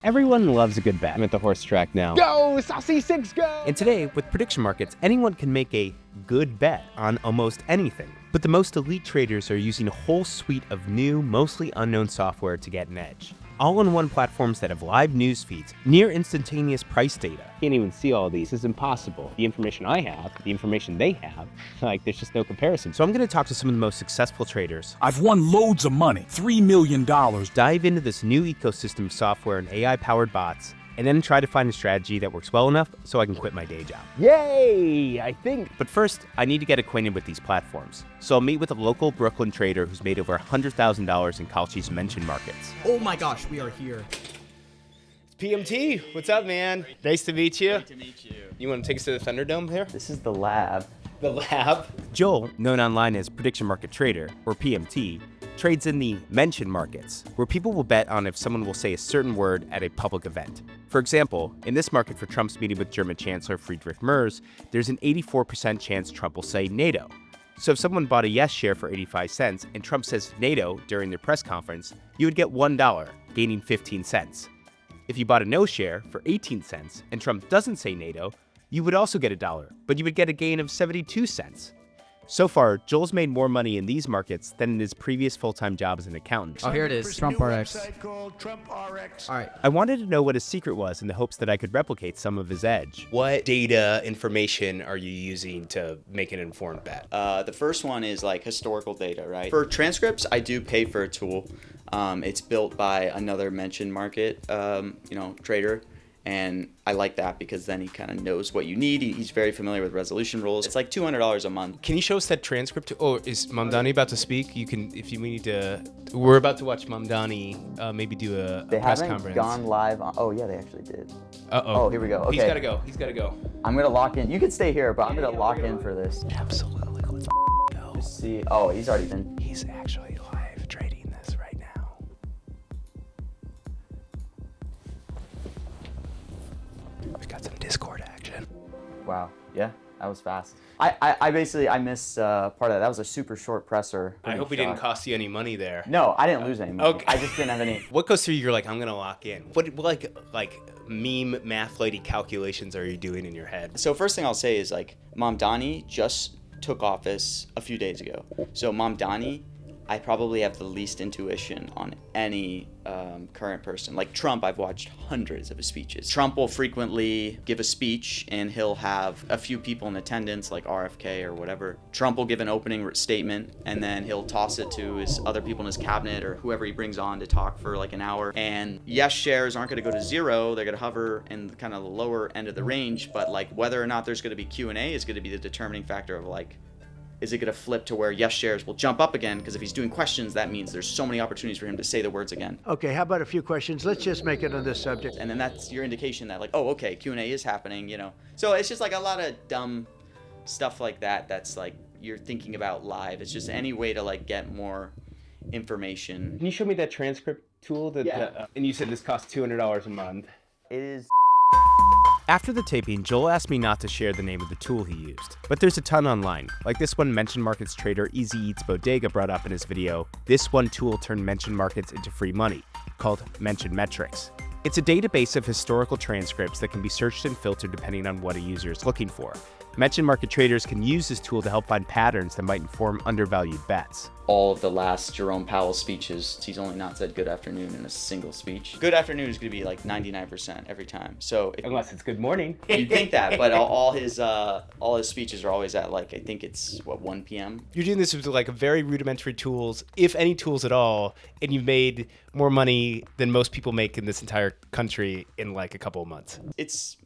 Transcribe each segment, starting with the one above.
Everyone loves a good bet. I'm at the horse track now. Go, Saucy 6, go! And today, with prediction markets, anyone can make a good bet on almost anything. But the most elite traders are using a whole suite of new, mostly unknown software to get an edge. All-in-one platforms that have live news feeds, near instantaneous price data. Can't even see all of these. It's impossible. The information I have, the information they have, there's just no comparison. So I'm going to talk to some of the most successful traders. I've won loads of money, $3 million. Dive into this new ecosystem of software and AI-powered bots, and then try to find a strategy that works well enough so I can quit my day job. Yay, I think. But first, I need to get acquainted with these platforms. So I'll meet with a local Brooklyn trader who's made over $100,000 in Kalshi's MentionMetrix. Oh my gosh, we are here. PMT, what's up, man? Nice to meet you. Great to meet you. You want to take us to the Thunderdome here? This is the lab. The lab? Joel, known online as Prediction Market Trader, or PMT, trades in the mention markets, where people will bet on if someone will say a certain word at a public event. For example, in this market for Trump's meeting with German Chancellor Friedrich Merz, there's an 84% chance Trump will say NATO. So if someone bought a yes share for 85 cents and Trump says NATO during their press conference, you would get $1, gaining 15 cents. If you bought a no share for 18 cents and Trump doesn't say NATO, you would also get $1, but you would get a gain of 72 cents. So far, Joel's made more money in these markets than in his previous full-time job as an accountant. Oh, here it is, Trump RX. All right. I wanted to know what his secret was in the hopes that I could replicate some of his edge. What data information are you using to make an informed bet? The first one is like historical data, right? For transcripts, I do pay for a tool. It's built by another mention market, trader. And I like that because then he kind of knows what you need. He's very familiar with resolution rules. It's like $200 a month. Can you show us that transcript? Oh, is Mamdani about to speak? You can, if you need to. We're about to watch Mamdani maybe do a press conference. They haven't gone live. Oh yeah, they actually did. Uh-oh. Oh, here we go. Okay. He's gotta go. I'm gonna lock in. You can stay here, but I'm gonna lock in for this. Absolutely. Let's go. Just see. Oh, he's already been. He's actually live trading this right now. We've got some Discord action. Wow. Yeah, that was fast. I basically missed part of that. That was a super short presser. I hope it didn't cost you any money there. No, I didn't lose any money. Okay. I just didn't have any. What goes through you're like, I'm gonna lock in? What like meme math lady calculations are you doing in your head? So first thing I'll say is like Mamdani just took office a few days ago. So Mamdani, I probably have the least intuition on any current person. Like Trump, I've watched hundreds of his speeches. Trump will frequently give a speech and he'll have a few people in attendance, like RFK or whatever. Trump will give an opening statement and then he'll toss it to his other people in his cabinet or whoever he brings on to talk for like an hour. And yes, shares aren't gonna go to zero. They're gonna hover in kind of the lower end of the range, but like whether or not there's gonna be Q&A is gonna be the determining factor of like, is it going to flip to where yes shares will jump up again? Because if he's doing questions, that means there's so many opportunities for him to say the words again. Okay, how about a few questions? Let's just make it on this subject. And then that's your indication that like, oh, okay, Q&A is happening, So it's just like a lot of dumb stuff like that. That's like you're thinking about live. It's just any way to like get more information. Can you show me that transcript tool? And you said this costs $200 a month. It is. After the taping, Joel asked me not to share the name of the tool he used, but there's a ton online, like this one Mention Markets trader Easy Eats Bodega brought up in his video. This one tool turned mention markets into free money, called MentionMetrix. It's a database of historical transcripts that can be searched and filtered depending on what a user is looking for. Mention market traders can use this tool to help find patterns that might inform undervalued bets. All of the last Jerome Powell speeches, he's only not said good afternoon in a single speech. Good afternoon is going to be like 99% every time. So unless it's good morning. You think that, but all his speeches are always at like, I think it's 1 p.m. You're doing this with like very rudimentary tools, if any tools at all, and you've made more money than most people make in this entire country in like a couple of months. It's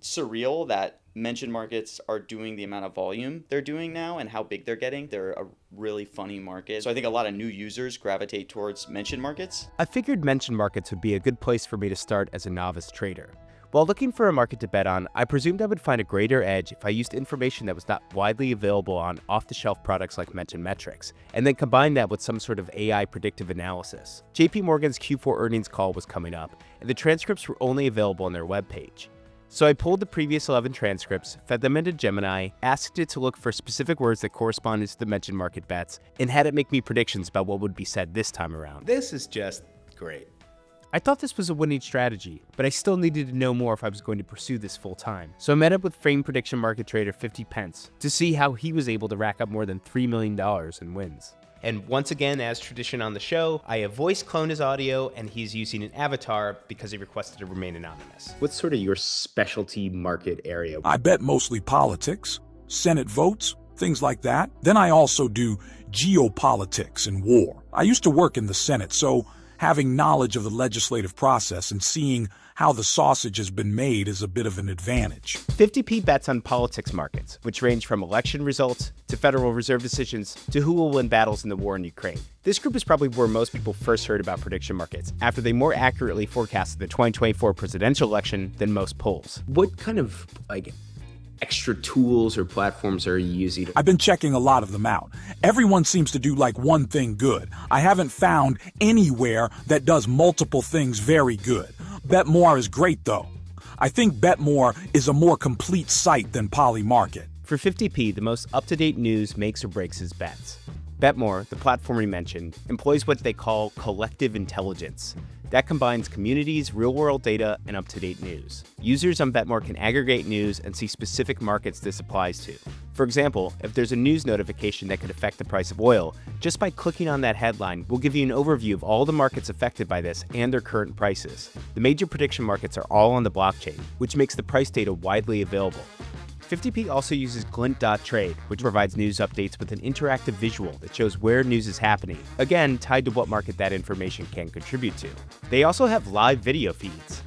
surreal that mention markets are doing the amount of volume they're doing now and how big they're getting. They're a really funny market. So I think a lot of new users gravitate towards mention markets. I figured mention markets would be a good place for me to start as a novice trader. While looking for a market to bet on, I presumed I would find a greater edge if I used information that was not widely available on off-the-shelf products like MentionMetrix, and then combine that with some sort of AI predictive analysis. JPMorgan's Q4 earnings call was coming up, and the transcripts were only available on their webpage. So I pulled the previous 11 transcripts, fed them into Gemini, asked it to look for specific words that corresponded to the mentioned market bets, and had it make me predictions about what would be said this time around. This is just great. I thought this was a winning strategy, but I still needed to know more if I was going to pursue this full time. So I met up with famed prediction market trader 50 Pence to see how he was able to rack up more than $3 million in wins. And once again, as tradition on the show, I have voice cloned his audio and he's using an avatar because he requested to remain anonymous. What's sort of your specialty market area? I bet mostly politics, Senate votes, things like that. Then I also do geopolitics and war. I used to work in the Senate, so having knowledge of the legislative process and seeing how the sausage has been made is a bit of an advantage. 50p bets on politics markets, which range from election results to Federal Reserve decisions to who will win battles in the war in Ukraine. This group is probably where most people first heard about prediction markets, after they more accurately forecasted the 2024 presidential election than most polls. What kind of, extra tools or platforms are you using? I've been checking a lot of them out. Everyone seems to do one thing good. I haven't found anywhere that does multiple things very good. BetMore is great though. I think BetMore is a more complete site than Polymarket. For 50p, the most up-to-date news makes or breaks his bets. BetMore, the platform we mentioned, employs what they call collective intelligence. That combines communities, real-world data, and up-to-date news. Users on BetMore can aggregate news and see specific markets this applies to. For example, if there's a news notification that could affect the price of oil, just by clicking on that headline, we'll give you an overview of all the markets affected by this and their current prices. The major prediction markets are all on the blockchain, which makes the price data widely available. 50p also uses Glint.trade, which provides news updates with an interactive visual that shows where news is happening, again tied to what market that information can contribute to. They also have live video feeds.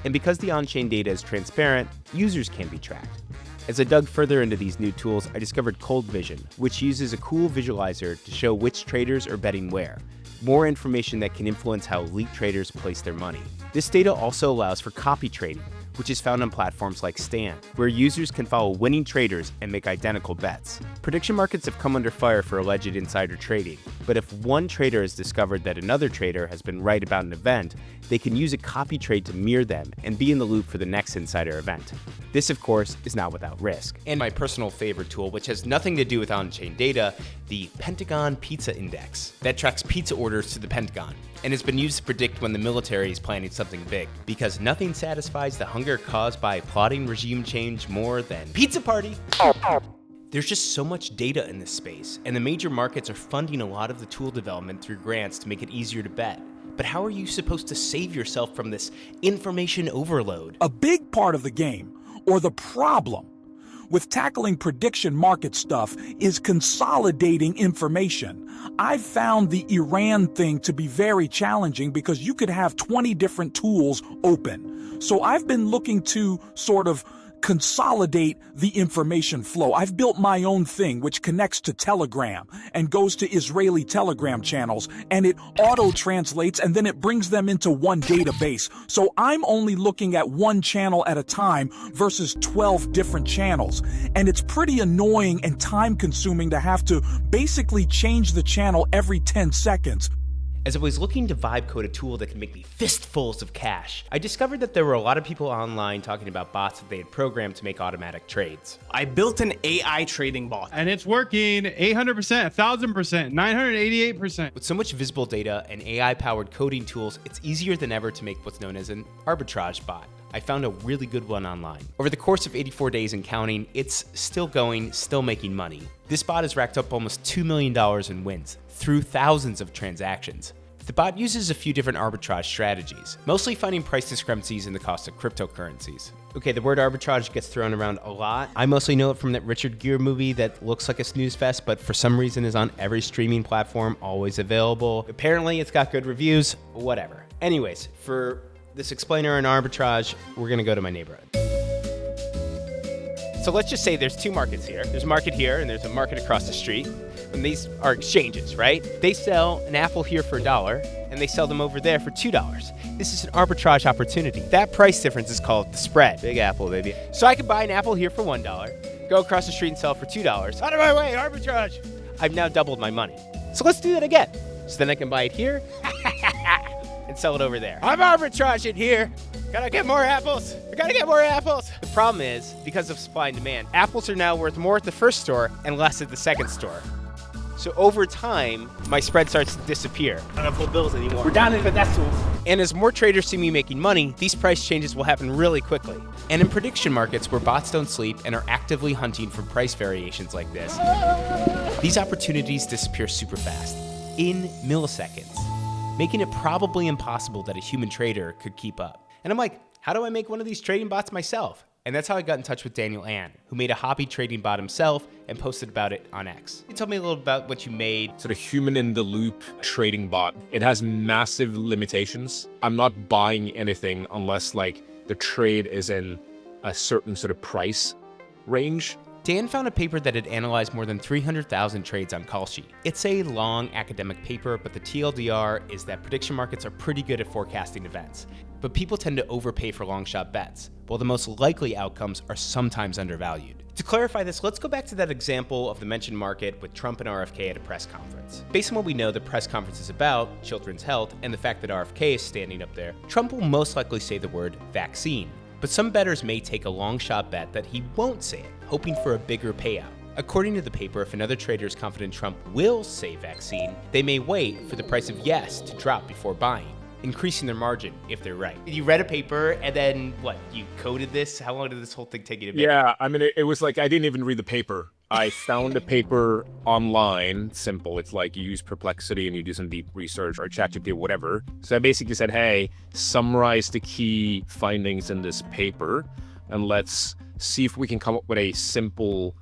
And because the on-chain data is transparent, users can be tracked. As I dug further into these new tools, I discovered Cold Vision, which uses a cool visualizer to show which traders are betting where. More information that can influence how elite traders place their money. This data also allows for copy trading, which is found on platforms like Stan, where users can follow winning traders and make identical bets. Prediction markets have come under fire for alleged insider trading, but if one trader has discovered that another trader has been right about an event, they can use a copy trade to mirror them and be in the loop for the next insider event. This, of course, is not without risk. And my personal favorite tool, which has nothing to do with on-chain data, the Pentagon Pizza Index, that tracks pizza orders to the Pentagon, and has been used to predict when the military is planning something big, because nothing satisfies the hunger caused by plotting regime change more than pizza party. There's just so much data in this space, and the major markets are funding a lot of the tool development through grants to make it easier to bet. But how are you supposed to save yourself from this information overload? A big part of the game, or the problem, with tackling prediction market stuff is consolidating information. I've found the Iran thing to be very challenging because you could have 20 different tools open. So I've been looking to sort of consolidate the information flow. I've built my own thing which connects to Telegram and goes to Israeli Telegram channels, and it auto-translates and then it brings them into one database. So I'm only looking at one channel at a time versus 12 different channels. And it's pretty annoying and time-consuming to have to basically change the channel every 10 seconds. As I was looking to vibe code a tool that can make me fistfuls of cash, I discovered that there were a lot of people online talking about bots that they had programmed to make automatic trades. I built an AI trading bot. And it's working 800%, 1000%, 988%. With so much visible data and AI-powered coding tools, it's easier than ever to make what's known as an arbitrage bot. I found a really good one online. Over the course of 84 days and counting, it's still going, still making money. This bot has racked up almost $2 million in wins through thousands of transactions. The bot uses a few different arbitrage strategies, mostly finding price discrepancies in the cost of cryptocurrencies. Okay, the word arbitrage gets thrown around a lot. I mostly know it from that Richard Gere movie that looks like a snooze fest, but for some reason is on every streaming platform, always available. Apparently it's got good reviews, whatever. Anyways, for this explainer on arbitrage, we're gonna go to my neighborhood. So let's just say there's two markets here. There's a market here and there's a market across the street. And these are exchanges, right? They sell an apple here for $1 and they sell them over there for $2. This is an arbitrage opportunity. That price difference is called the spread. Big apple, baby. So I could buy an apple here for $1, go across the street and sell it for $2. Out of my way, arbitrage. I've now doubled my money. So let's do that again. So then I can buy it here and sell it over there. I'm arbitraging here. Gotta get more apples. I gotta get more apples. The problem is, because of supply and demand, apples are now worth more at the first store and less at the second store. So over time, my spread starts to disappear. I don't pull bills anymore. We're down into decimals. And as more traders see me making money, these price changes will happen really quickly. And in prediction markets where bots don't sleep and are actively hunting for price variations like this, these opportunities disappear super fast, in milliseconds, making it probably impossible that a human trader could keep up. And I'm like, how do I make one of these trading bots myself? And that's how I got in touch with Daniel Ann, who made a hobby trading bot himself and posted about it on X. He told me a little about what you made. Sort of human-in-the-loop trading bot. It has massive limitations. I'm not buying anything unless like the trade is in a certain sort of price range. Dan found a paper that had analyzed more than 300,000 trades on Callsheet. It's a long academic paper, but the TLDR is that prediction markets are pretty good at forecasting events. But people tend to overpay for long shot bets, while the most likely outcomes are sometimes undervalued. To clarify this, let's go back to that example of the mentioned market with Trump and RFK at a press conference. Based on what we know the press conference is about, children's health, and the fact that RFK is standing up there, Trump will most likely say the word vaccine. But some bettors may take a long shot bet that he won't say it, hoping for a bigger payout. According to the paper, if another trader is confident Trump will say vaccine, they may wait for the price of yes to drop before buying, increasing their margin if they're right. You read a paper and then what? You coded this? How long did this whole thing take you to make? Yeah, I mean, it was like I didn't even read the paper. I found a paper online, simple. It's like you use Perplexity and you do some deep research or ChatGPT or whatever. So I basically said, hey, summarize the key findings in this paper and let's see if we can come up with a simple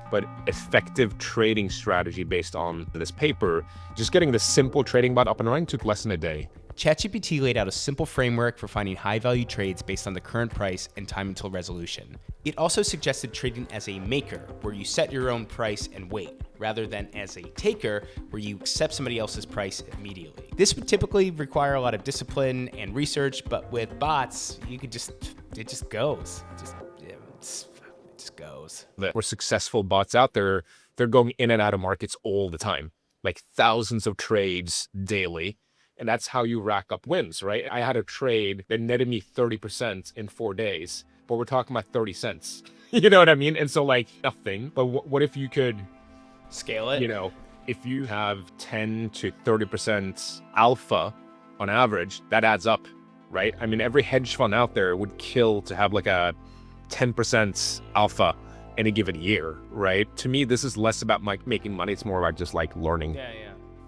but effective trading strategy based on this paper. Just getting the simple trading bot up and running took less than a day. ChatGPT laid out a simple framework for finding high-value trades based on the current price and time until resolution. It also suggested trading as a maker, where you set your own price and wait, rather than as a taker, where you accept somebody else's price immediately. This would typically require a lot of discipline and research, but with bots, it just goes. It just goes. There were successful bots out there. They're going in and out of markets all the time, like thousands of trades daily. And that's how you rack up wins, right? I had a trade that netted me 30% in 4 days, but we're talking about 30 cents. You know what I mean? And so like nothing, but what if you could scale it? You know, if you have 10 to 30% alpha on average, that adds up, right? I mean, every hedge fund out there would kill to have like a 10% alpha in a given year, right? To me, this is less about making money. It's more about just like learning. Yeah.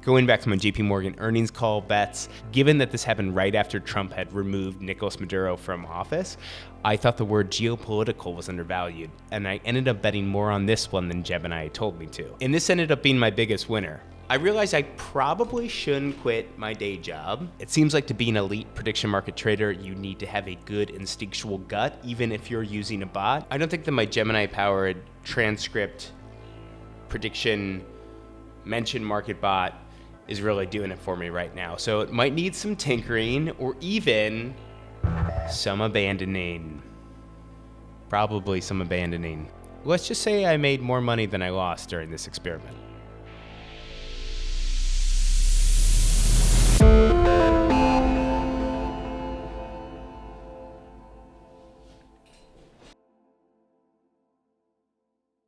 Going back to my JPMorgan earnings call bets, given that this happened right after Trump had removed Nicolas Maduro from office, I thought the word geopolitical was undervalued, and I ended up betting more on this one than Jeb and I told me to. And this ended up being my biggest winner. I realized I probably shouldn't quit my day job. It seems like to be an elite prediction market trader, you need to have a good instinctual gut, even if you're using a bot. I don't think that my Gemini-powered transcript prediction mention market bot is really doing it for me right now. So it might need some tinkering or even some abandoning. Probably some abandoning. Let's just say I made more money than I lost during this experiment.